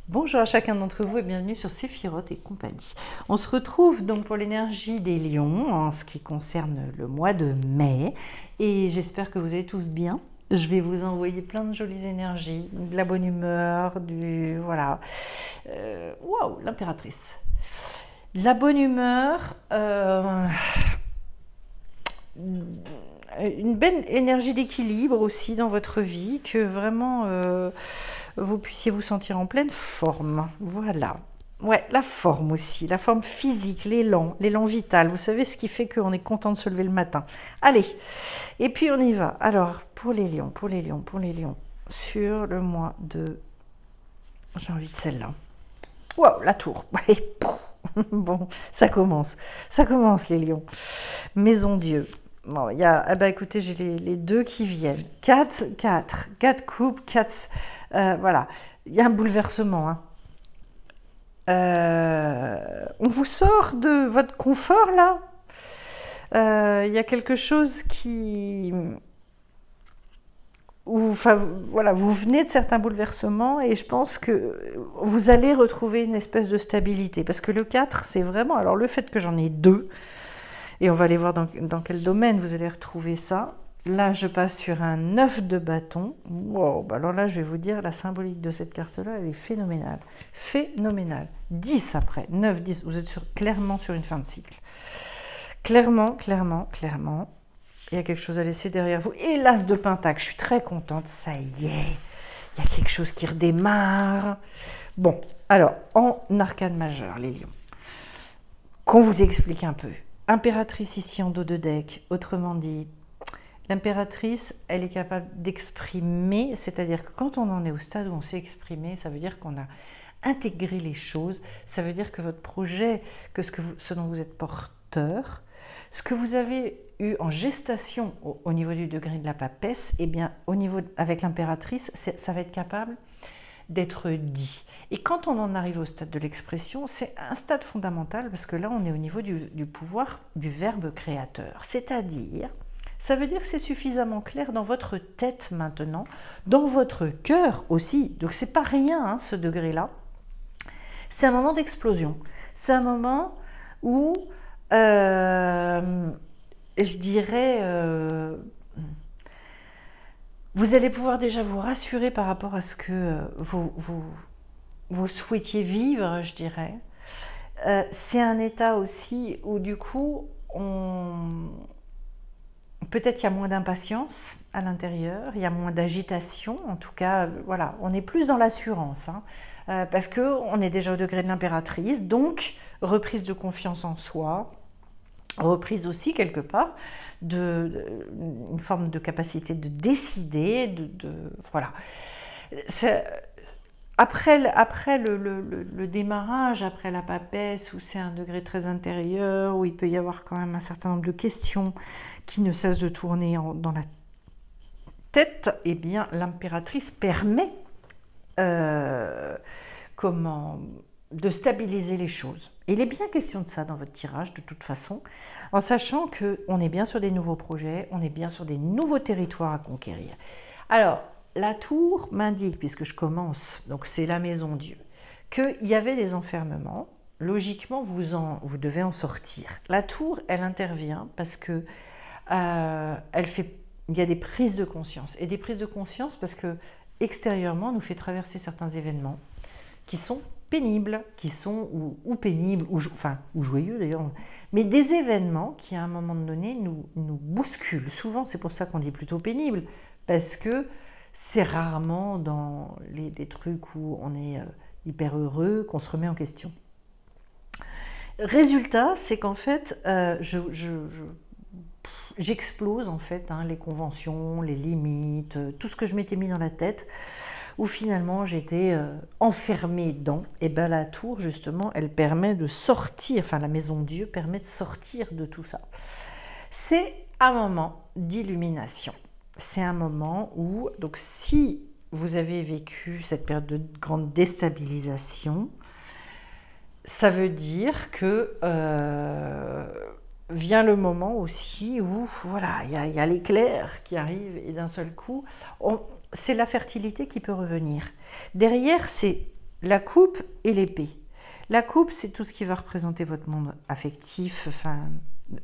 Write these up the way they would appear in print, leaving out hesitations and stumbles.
Bonjour à chacun d'entre vous et bienvenue sur Séphiroth et compagnie. On se retrouve donc pour l'énergie des lions en ce qui concerne le mois de mai et j'espère que vous allez tous bien. Je vais vous envoyer plein de jolies énergies, de la bonne humeur, du... voilà. Waouh, l'impératrice. La bonne humeur, une belle énergie d'équilibre aussi dans votre vie, que vraiment vous puissiez vous sentir en pleine forme. Voilà. Ouais, la forme aussi, la forme physique, l'élan vital. Vous savez ce qui fait qu'on est content de se lever le matin. Allez, et puis on y va. Alors, pour les lions, sur le mois de... J'ai envie de celle-là. Waouh, la tour. Bon, ça commence les lions. Maison Dieu. Bon, il y a, eh ben, écoutez, j'ai les deux qui viennent. 4 coupes, 4, voilà. Il y a un bouleversement, hein. On vous sort de votre confort, là. Il y a quelque chose qui... Enfin, voilà, vous venez de certains bouleversements et je pense que vous allez retrouver une espèce de stabilité. Parce que le 4, c'est vraiment... Alors, le fait que j'en ai deux, et on va aller voir dans quel domaine vous allez retrouver ça. Là, je passe sur un 9 de bâton. Wow, bah alors là, je vais vous dire, la symbolique de cette carte-là, elle est phénoménale. Phénoménale. 10 après, 9, 10. Vous êtes clairement sur une fin de cycle. Clairement. Il y a quelque chose à laisser derrière vous. Et l'As de Pentacle, je suis très contente. Ça y est, il y a quelque chose qui redémarre. Bon, alors, en arcane majeur, les lions, qu'on vous explique un peu. Impératrice ici en dos de deck, autrement dit, l'impératrice, elle est capable d'exprimer, c'est-à-dire que quand on en est au stade où on sait exprimer, ça veut dire qu'on a intégré les choses, ça veut dire que votre projet, que ce dont vous êtes porteur, ce que vous avez eu en gestation au niveau du degré de la papesse, eh bien, au niveau, avec l'impératrice, ça va être capable d'être dit. Et quand on en arrive au stade de l'expression, c'est un stade fondamental parce que là, on est au niveau du pouvoir du verbe créateur. C'est-à-dire, ça veut dire que c'est suffisamment clair dans votre tête maintenant, dans votre cœur aussi. Donc, c'est pas rien, hein, ce degré-là. C'est un moment d'explosion. C'est un moment où, je dirais... vous allez pouvoir déjà vous rassurer par rapport à ce que vous souhaitiez vivre, je dirais. C'est un état aussi où du coup, peut-être il y a moins d'impatience à l'intérieur, il y a moins d'agitation, en tout cas, voilà, on est plus dans l'assurance, hein, parce qu'on est déjà au degré de l'impératrice, donc reprise de confiance en soi, reprise aussi quelque part une forme de capacité de décider, voilà. Après le démarrage, après la papesse, où c'est un degré très intérieur, où il peut y avoir quand même un certain nombre de questions qui ne cessent de tourner dans la tête, eh bien l'impératrice permet de stabiliser les choses. Et il est bien question de ça dans votre tirage, de toute façon, en sachant qu'on est bien sur des nouveaux projets, on est bien sur des nouveaux territoires à conquérir. Alors, la tour m'indique, puisque je commence, donc c'est la maison Dieu, qu'il y avait des enfermements. Logiquement, vous devez en sortir. La tour, elle intervient parce que il y a des prises de conscience. Et des prises de conscience parce que extérieurement, nous fait traverser certains événements qui sont pénibles, ou pénibles, ou joyeux d'ailleurs, mais des événements qui à un moment donné nous bousculent. Souvent, c'est pour ça qu'on dit plutôt pénible, parce que c'est rarement dans les trucs où on est hyper heureux qu'on se remet en question. Résultat, c'est qu'en fait, j'explose en fait, hein, les conventions, les limites, tout ce que je m'étais mis dans la tête, où finalement j'étais enfermée dedans. Et bien la tour, justement, elle permet de sortir, enfin la maison de Dieu permet de sortir de tout ça. C'est un moment d'illumination. C'est un moment où, donc si vous avez vécu cette période de grande déstabilisation, ça veut dire que vient le moment aussi où voilà, il y a l'éclair qui arrive et d'un seul coup, c'est la fertilité qui peut revenir. Derrière, c'est la coupe et l'épée. La coupe, c'est tout ce qui va représenter votre monde affectif, enfin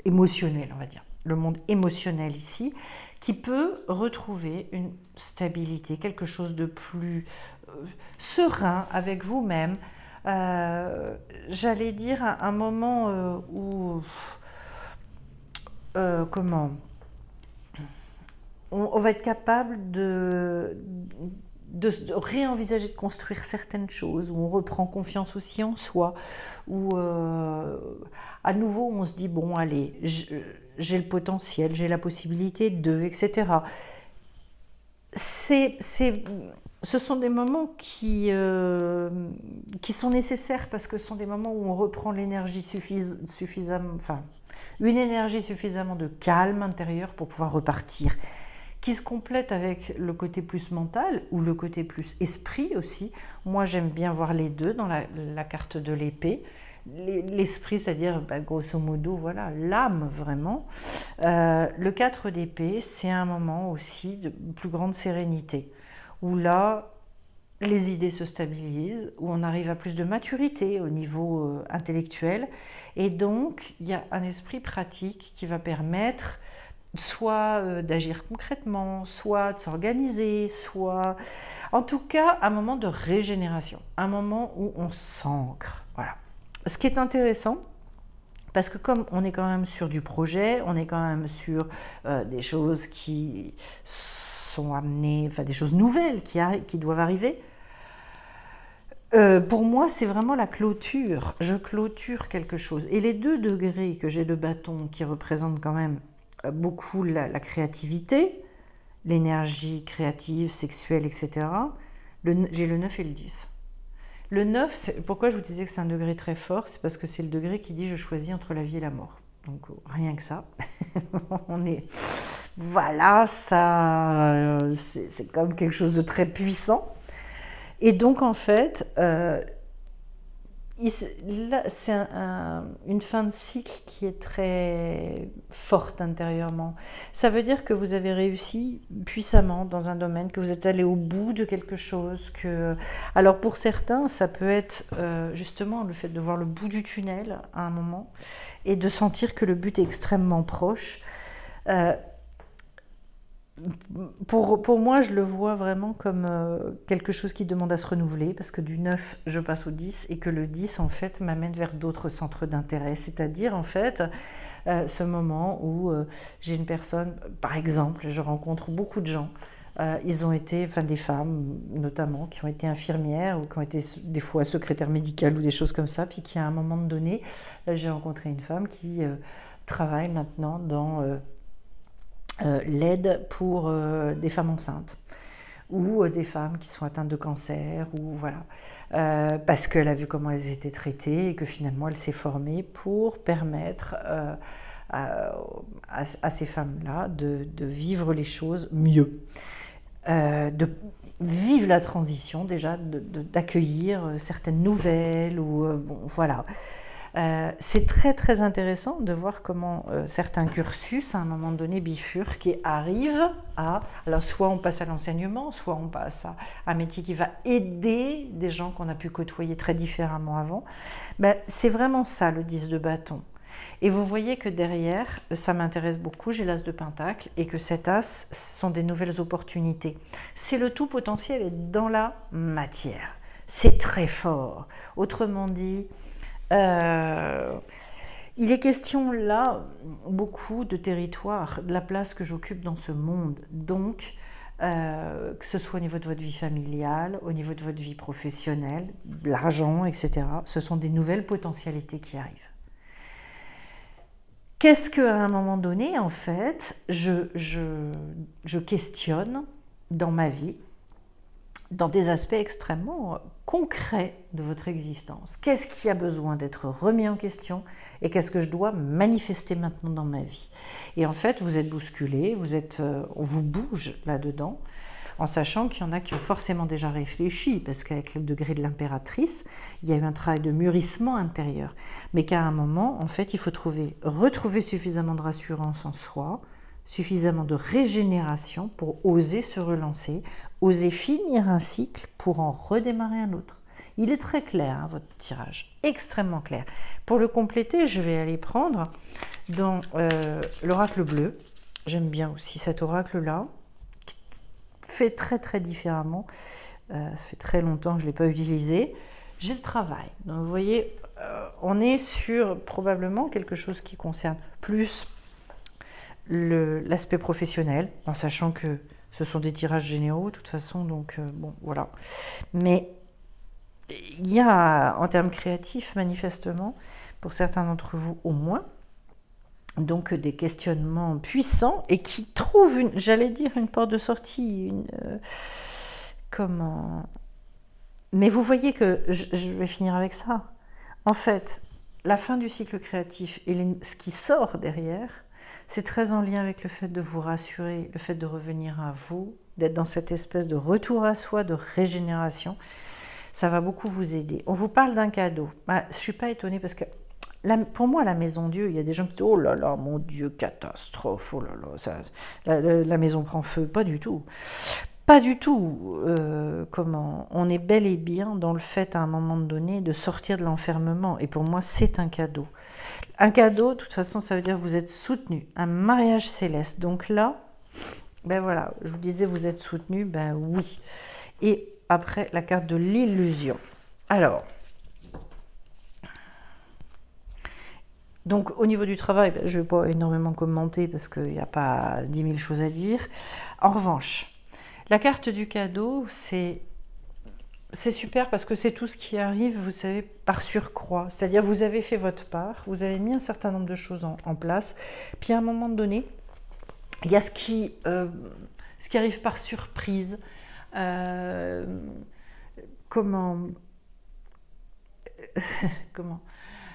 émotionnel, on va dire. Le monde émotionnel ici, qui peut retrouver une stabilité, quelque chose de plus serein avec vous-même. J'allais dire un moment où, comment, on va être capable de réenvisager de construire certaines choses, où on reprend confiance aussi en soi, où à nouveau on se dit bon allez, j'ai le potentiel, j'ai la possibilité de, etc. Ce sont des moments qui sont nécessaires parce que ce sont des moments où on reprend l'énergie suffisamment, enfin une énergie suffisamment de calme intérieur pour pouvoir repartir, qui se complète avec le côté plus mental ou le côté plus esprit aussi. Moi, j'aime bien voir les deux dans la carte de l'épée. L'esprit, c'est-à-dire, grosso modo, voilà, l'âme vraiment. Le 4 d'épée, c'est un moment aussi de plus grande sérénité, où là, les idées se stabilisent, où on arrive à plus de maturité au niveau intellectuel. Et donc, il y a un esprit pratique qui va permettre soit d'agir concrètement, soit de s'organiser, soit... En tout cas, un moment de régénération, un moment où on s'ancre. Voilà. Ce qui est intéressant, parce que comme on est quand même sur du projet, on est quand même sur des choses qui sont amenées, enfin des choses nouvelles qui doivent arriver, pour moi, c'est vraiment la clôture. Je clôture quelque chose. Et les 2 degrés que j'ai de bâton qui représentent quand même beaucoup la créativité, l'énergie créative, sexuelle, etc. J'ai le 9 et le 10. Le 9, pourquoi je vous disais que c'est un degré très fort, c'est parce que c'est le degré qui dit je choisis entre la vie et la mort. Donc rien que ça. On est... Voilà, ça, c'est comme quelque chose de très puissant. Et donc en fait... là, c'est une fin de cycle qui est très forte intérieurement. Ça veut dire que vous avez réussi puissamment dans un domaine, que vous êtes allé au bout de quelque chose. Alors pour certains, ça peut être justement le fait de voir le bout du tunnel à un moment et de sentir que le but est extrêmement proche. Pour moi, je le vois vraiment comme quelque chose qui demande à se renouveler, parce que du 9, je passe au 10, et que le 10, en fait, m'amène vers d'autres centres d'intérêt. C'est-à-dire, en fait, ce moment où j'ai une personne, par exemple, je rencontre beaucoup de gens, ils ont été, enfin des femmes notamment, qui ont été infirmières ou qui ont été des fois secrétaires médicales ou des choses comme ça, puis qui à un moment donné, j'ai rencontré une femme qui travaille maintenant dans... l'aide pour des femmes enceintes ou des femmes qui sont atteintes de cancer, ou voilà, parce qu'elle a vu comment elles étaient traitées et que finalement elle s'est formée pour permettre à ces femmes-là de vivre les choses mieux, de vivre la transition déjà, d'accueillir certaines nouvelles, ou bon, voilà. C'est très très intéressant de voir comment certains cursus à un moment donné bifurquent et arrivent à... Alors soit on passe à l'enseignement, soit on passe à un métier qui va aider des gens qu'on a pu côtoyer très différemment avant. C'est vraiment ça le 10 de bâton. Et vous voyez que derrière, ça m'intéresse beaucoup, j'ai l'as de pentacle, et que cet as sont des nouvelles opportunités. C'est le tout potentiel est dans la matière. C'est très fort. Autrement dit... il est question là beaucoup de territoire, de la place que j'occupe dans ce monde, donc que ce soit au niveau de votre vie familiale, au niveau de votre vie professionnelle, de l'argent, etc. Ce sont des nouvelles potentialités qui arrivent. Qu'est-ce qu'à un moment donné, en fait, je questionne dans ma vie, dans des aspects extrêmement concrets de votre existence. Qu'est-ce qui a besoin d'être remis en question et qu'est-ce que je dois manifester maintenant dans ma vie? Et en fait, vous êtes bousculé, on vous bouge là-dedans, en sachant qu'il y en a qui ont forcément déjà réfléchi, parce qu'avec le degré de l'impératrice, il y a eu un travail de mûrissement intérieur. Mais qu'à un moment, en fait, il faut retrouver suffisamment de rassurance en soi, suffisamment de régénération pour oser se relancer, oser finir un cycle pour en redémarrer un autre. Il est très clair, hein, votre tirage, extrêmement clair. Pour le compléter, je vais aller prendre dans l'oracle bleu. J'aime bien aussi cet oracle-là, qui fait très très différemment. Ça fait très longtemps que je ne l'ai pas utilisé. J'ai le travail. Donc vous voyez, on est sur probablement quelque chose qui concerne plus l'aspect professionnel, en sachant que ce sont des tirages généraux de toute façon, donc bon, voilà. Mais il y a, en termes créatifs, manifestement, pour certains d'entre vous au moins, donc des questionnements puissants et qui trouvent, j'allais dire, une porte de sortie, comment... Mais vous voyez que, je vais finir avec ça, en fait, la fin du cycle créatif et ce qui sort derrière, c'est très en lien avec le fait de vous rassurer, le fait de revenir à vous, d'être dans cette espèce de retour à soi, de régénération. Ça va beaucoup vous aider. On vous parle d'un cadeau. Bah, je ne suis pas étonnée parce que pour moi, la maison Dieu, il y a des gens qui disent « Oh là là, mon Dieu, catastrophe, oh là là, la maison prend feu ». Pas du tout. Pas du tout. On est bel et bien dans le fait, à un moment donné, de sortir de l'enfermement. Et pour moi, c'est un cadeau. Un cadeau, de toute façon, ça veut dire que vous êtes soutenu. Un mariage céleste. Donc là, ben voilà, je vous disais, vous êtes soutenu, ben oui. Et après, la carte de l'illusion. Alors, donc au niveau du travail, ben, je ne vais pas énormément commenter parce qu'il n'y a pas 10 000 choses à dire. En revanche, la carte du cadeau, c'est super parce que c'est tout ce qui arrive, vous savez, par surcroît. C'est-à-dire, vous avez fait votre part, vous avez mis un certain nombre de choses en place, puis à un moment donné, il y a ce qui arrive par surprise. Comment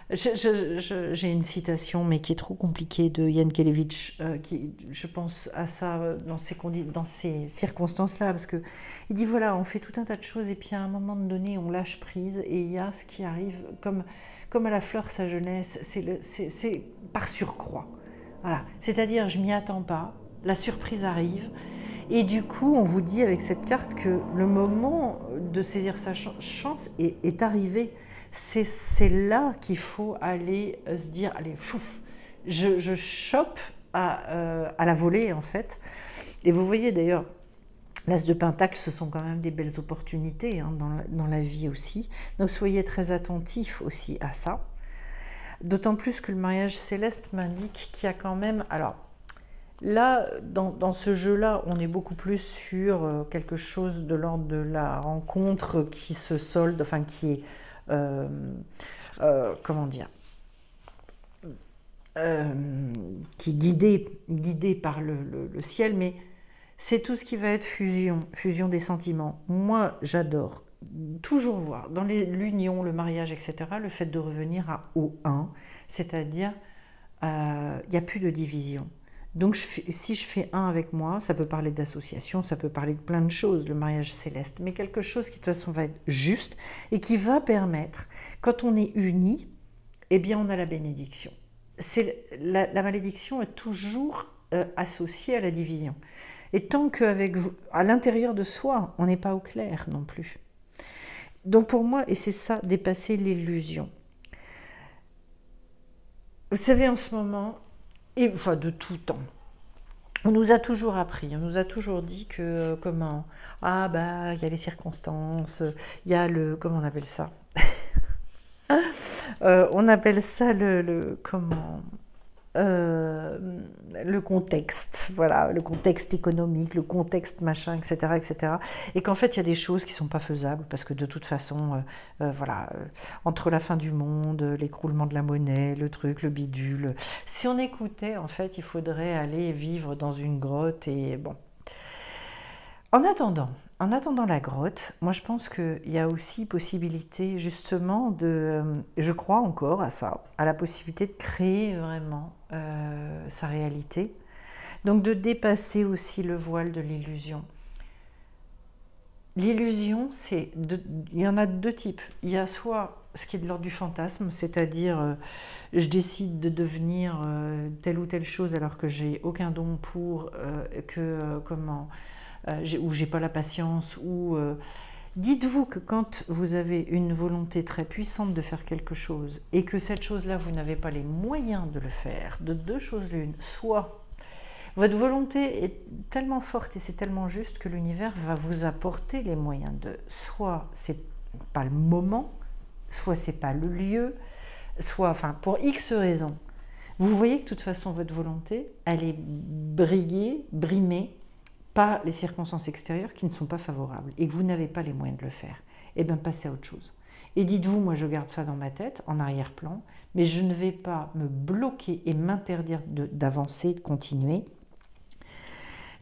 j'ai une citation, mais qui est trop compliquée, de Jan Kelevich, qui, je pense à ça dans ces circonstances-là, parce que il dit voilà, on fait tout un tas de choses, et puis à un moment donné, on lâche prise, et il y a ce qui arrive, comme à la fleur sa jeunesse, c'est par surcroît. Voilà, c'est-à-dire, je m'y attends pas, la surprise arrive, et du coup, on vous dit avec cette carte que le moment de saisir sa chance est arrivé. C'est là qu'il faut aller se dire, allez, fouf, je chope à la volée, en fait. Et vous voyez d'ailleurs, l'As de Pentacle, ce sont quand même des belles opportunités, hein, dans la vie aussi. Donc soyez très attentifs aussi à ça. D'autant plus que le mariage céleste m'indique qu'il y a quand même... Alors, là, dans ce jeu-là, on est beaucoup plus sur quelque chose de l'ordre de la rencontre qui se solde, enfin qui est... comment dire, qui est guidé par le ciel, mais c'est tout ce qui va être fusion des sentiments. Moi, j'adore toujours voir dans l'union, le mariage, etc., le fait de revenir au un, c'est-à-dire il n'y a plus de division. Donc si je fais un avec moi, ça peut parler d'association, ça peut parler de plein de choses, le mariage céleste, mais quelque chose qui de toute façon va être juste et qui va permettre, quand on est unis, eh bien on a la bénédiction. La malédiction est toujours associée à la division. Et tant qu'à l'intérieur de soi, on n'est pas au clair non plus. Donc pour moi, et c'est ça, dépasser l'illusion. Vous savez, en ce moment, et enfin de tout temps, on nous a toujours appris, on nous a toujours dit que ah bah il y a les circonstances, il y a comment on appelle ça, on appelle ça le contexte, voilà, le contexte économique, le contexte machin, etc., etc. Et qu'en fait, il y a des choses qui ne sont pas faisables parce que de toute façon, voilà, entre la fin du monde, l'écroulement de la monnaie, le truc, le bidule, si on écoutait, en fait, il faudrait aller vivre dans une grotte et bon. En attendant la grotte, moi je pense qu'il y a aussi possibilité justement je crois encore à ça, à la possibilité de créer vraiment sa réalité. Donc de dépasser aussi le voile de l'illusion. L'illusion, il y en a deux types. Il y a soit ce qui est de l'ordre du fantasme, c'est-à-dire je décide de devenir telle ou telle chose alors que j'ai aucun don pour, ou j'ai pas la patience, ou Dites-vous que quand vous avez une volonté très puissante de faire quelque chose et que cette chose-là, vous n'avez pas les moyens de le faire, de deux choses l'une, soit votre volonté est tellement forte et c'est tellement juste que l'univers va vous apporter les moyens de, soit c'est pas le moment, soit c'est pas le lieu, soit, enfin, pour X raisons. Vous voyez que de toute façon, votre volonté, elle est brimée par les circonstances extérieures qui ne sont pas favorables et que vous n'avez pas les moyens de le faire. Eh bien, passez à autre chose. Et dites-vous, moi je garde ça dans ma tête, en arrière-plan, mais je ne vais pas me bloquer et m'interdire d'avancer, de continuer.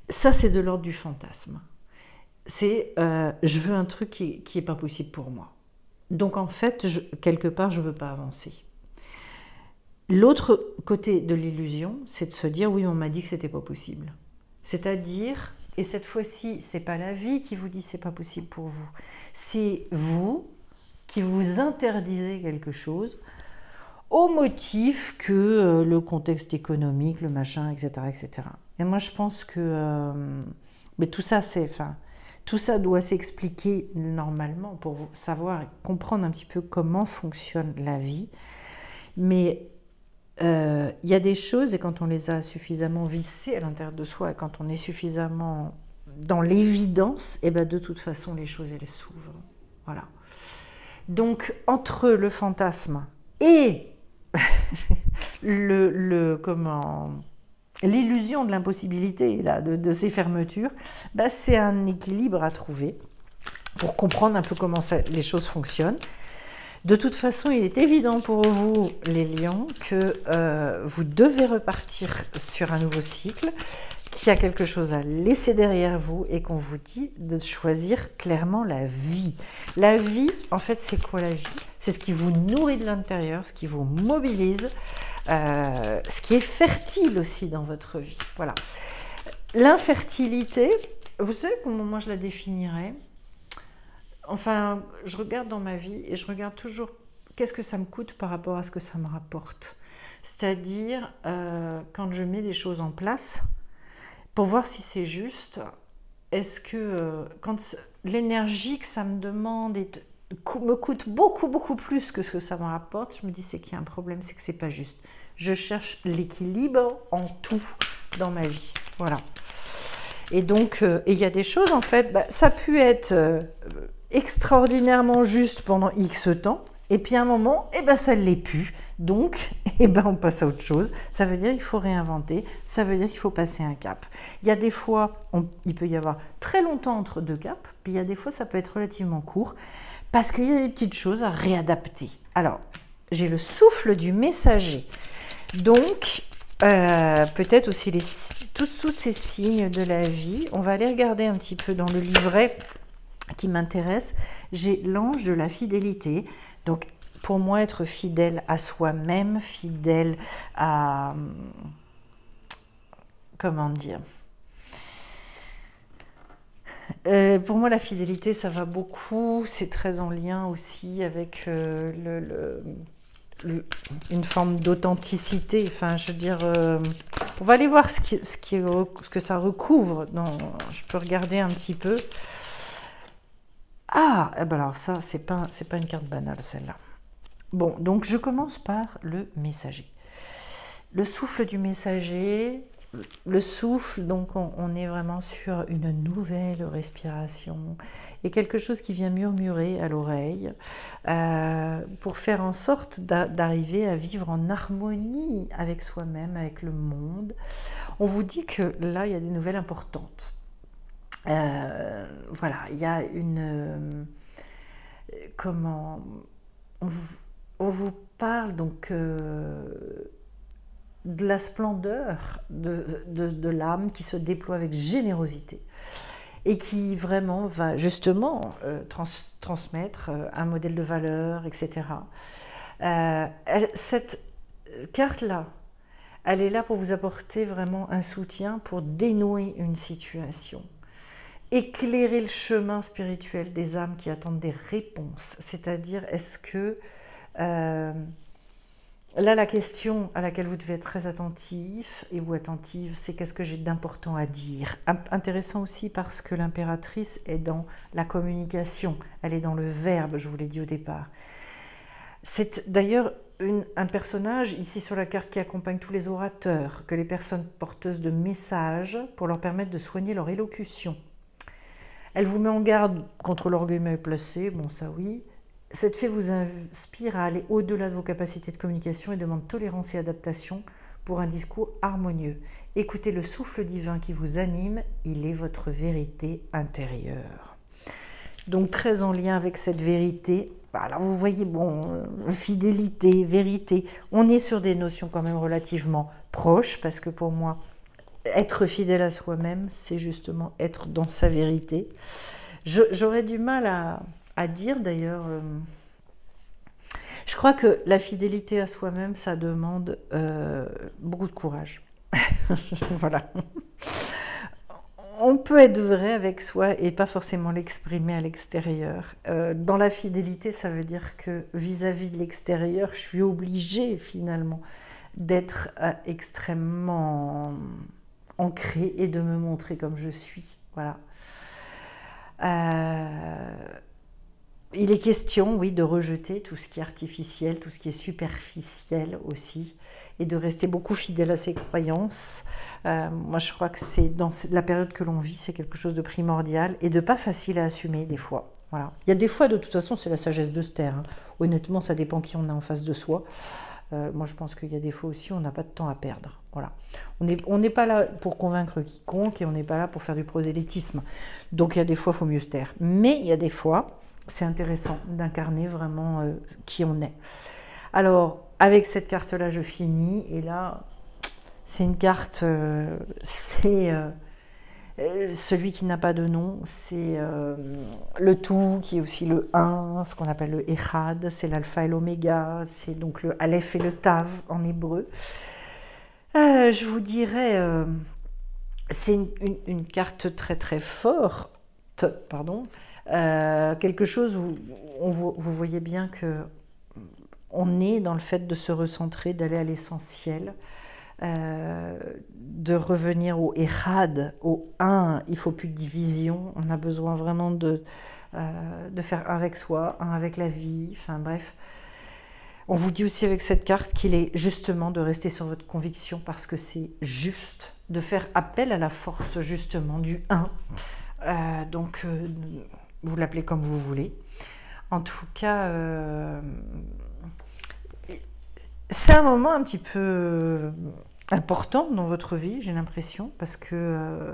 Ça, c'est de l'ordre du fantasme. C'est je veux un truc qui n'est pas possible pour moi. Donc en fait, quelque part, je ne veux pas avancer. L'autre côté de l'illusion, c'est de se dire oui, on m'a dit que c'était pas possible. C'est-à-dire, et cette fois-ci, c'est pas la vie qui vous dit c'est pas possible pour vous, c'est vous qui vous interdisez quelque chose au motif que le contexte économique, le machin, etc., etc. Et moi, je pense que mais tout ça, tout ça doit s'expliquer normalement pour savoir et comprendre un petit peu comment fonctionne la vie. Mais y a des choses, et quand on les a suffisamment vissées à l'intérieur de soi, et quand on est suffisamment dans l'évidence, et ben de toute façon, les choses, elles s'ouvrent. Voilà. Donc, entre le fantasme et l'illusion de l'impossibilité de ces fermetures, bah, c'est un équilibre à trouver pour comprendre un peu comment les choses fonctionnent. De toute façon, il est évident pour vous, les lions, que vous devez repartir sur un nouveau cycle, qu'il y a quelque chose à laisser derrière vous et qu'on vous dit de choisir clairement la vie. La vie, en fait, c'est quoi la vie? C'est ce qui vous nourrit de l'intérieur, ce qui vous mobilise, ce qui est fertile aussi dans votre vie. Voilà. L'infertilité, vous savez comment moi je la définirais? Enfin, je regarde dans ma vie et je regarde toujours qu'est-ce que ça me coûte par rapport à ce que ça me rapporte. C'est-à-dire, quand je mets des choses en place, pour voir si c'est juste, est-ce que quand l'énergie que ça me demande me coûte beaucoup, beaucoup plus que ce que ça me rapporte, je me dis c'est qu'il y a un problème, c'est que c'est pas juste. Je cherche l'équilibre en tout dans ma vie. Voilà. Et donc, il y a des choses, en fait, ça a pu être extraordinairement juste pendant X temps, et puis à un moment, ça ne l'est plus. Donc, on passe à autre chose. Ça veut dire qu'il faut réinventer, ça veut dire qu'il faut passer un cap. Il y a des fois, il peut y avoir très longtemps entre deux caps, puis il y a des fois, ça peut être relativement court, parce qu'il y a des petites choses à réadapter. Alors, j'ai le souffle du messager. Donc, peut-être aussi tous ces signes de la vie. On va aller regarder un petit peu dans le livret qui m'intéresse. J'ai l'ange de la fidélité. Donc, pour moi, être fidèle à soi-même, fidèle à... Comment dire ? Pour moi, la fidélité, ça va beaucoup. C'est très en lien aussi avec une forme d'authenticité. Enfin, je veux dire, on va aller voir ce que ça recouvre. Je peux regarder un petit peu. Ah, alors ça, c'est pas une carte banale, celle-là. Bon, donc je commence par le messager. Le souffle du messager, le souffle, donc on est vraiment sur une nouvelle respiration et quelque chose qui vient murmurer à l'oreille pour faire en sorte d'arriver à vivre en harmonie avec soi-même, avec le monde. On vous dit que là, il y a des nouvelles importantes. Voilà, il y a une... On vous parle donc de la splendeur de l'âme qui se déploie avec générosité et qui vraiment va justement transmettre un modèle de valeur, etc. Cette carte-là, elle est là pour vous apporter vraiment un soutien pour dénouer une situation. Éclairer le chemin spirituel des âmes qui attendent des réponses. C'est-à-dire, est-ce que Là, la question à laquelle vous devez être très attentif et ou attentive, c'est qu'est-ce que j'ai d'important à dire. Intéressant aussi parce que l'impératrice est dans la communication, elle est dans le verbe, je vous l'ai dit au départ. C'est d'ailleurs un personnage ici sur la carte qui accompagne tous les orateurs, que les personnes porteuses de messages pour leur permettre de soigner leur élocution. Elle vous met en garde contre l'orgueil mal placé, bon ça oui. Cette fée vous inspire à aller au-delà de vos capacités de communication et demande tolérance et adaptation pour un discours harmonieux. Écoutez le souffle divin qui vous anime, il est votre vérité intérieure. Donc très en lien avec cette vérité. Alors vous voyez, bon, fidélité, vérité, on est sur des notions quand même relativement proches, parce que pour moi, être fidèle à soi-même, c'est justement être dans sa vérité. J'aurais du mal à dire d'ailleurs, je crois que la fidélité à soi-même, ça demande beaucoup de courage. Voilà. On peut être vrai avec soi et pas forcément l'exprimer à l'extérieur. Dans la fidélité, ça veut dire que vis-à-vis de l'extérieur, je suis obligée finalement d'être extrêmement ancrée et de me montrer comme je suis. Voilà. Il est question, oui, de rejeter tout ce qui est artificiel, tout ce qui est superficiel aussi, et de rester beaucoup fidèle à ses croyances. Moi, je crois que c'est dans la période que l'on vit, c'est quelque chose de primordial et de pas facile à assumer des fois. Voilà. Il y a des fois, de toute façon, c'est la sagesse de se taire. Hein. Honnêtement, ça dépend qui on a en face de soi. Moi, je pense qu'il y a des fois aussi, on n'a pas de temps à perdre. Voilà. On n'est pas là pour convaincre quiconque et on n'est pas là pour faire du prosélytisme. Donc, il y a des fois, il faut mieux se taire. Mais il y a des fois, c'est intéressant d'incarner vraiment qui on est. Alors, avec cette carte-là, je finis. Et là, c'est une carte, c'est celui qui n'a pas de nom, c'est le tout, qui est aussi le 1, ce qu'on appelle le Echad, c'est l'alpha et l'oméga, c'est donc le Aleph et le Tav en hébreu. Je vous dirais, c'est une carte très très forte, pardon, quelque chose où vous voyez bien que on est dans le fait de se recentrer, d'aller à l'essentiel, de revenir au Echad, au 1. Il ne faut plus de division, on a besoin vraiment de faire un avec soi, un avec la vie, enfin bref. On vous dit aussi avec cette carte qu'il est justement de rester sur votre conviction parce que c'est juste, de faire appel à la force justement du 1. Donc, vous l'appelez comme vous voulez. En tout cas, c'est un moment un petit peu important dans votre vie, j'ai l'impression, parce que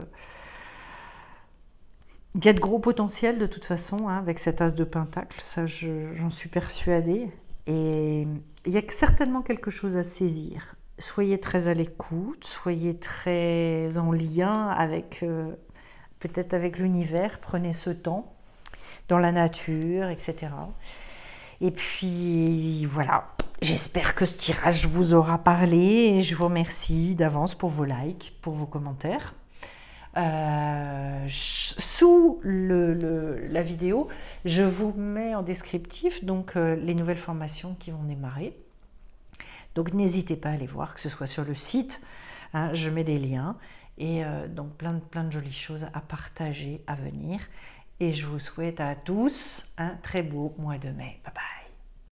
il y a de gros potentiel de toute façon hein, avec cet as de pentacle, ça j'en suis persuadée. Et il y a certainement quelque chose à saisir. Soyez très à l'écoute, soyez très en lien avec peut-être avec l'univers, prenez ce temps dans la nature, etc. Et puis voilà, j'espère que ce tirage vous aura parlé et je vous remercie d'avance pour vos likes, pour vos commentaires. Sous la vidéo, je vous mets en descriptif donc les nouvelles formations qui vont démarrer. Donc n'hésitez pas à aller voir, que ce soit sur le site, hein, je mets des liens et donc plein de jolies choses à partager à venir. Et je vous souhaite à tous un très beau mois de mai. Bye bye.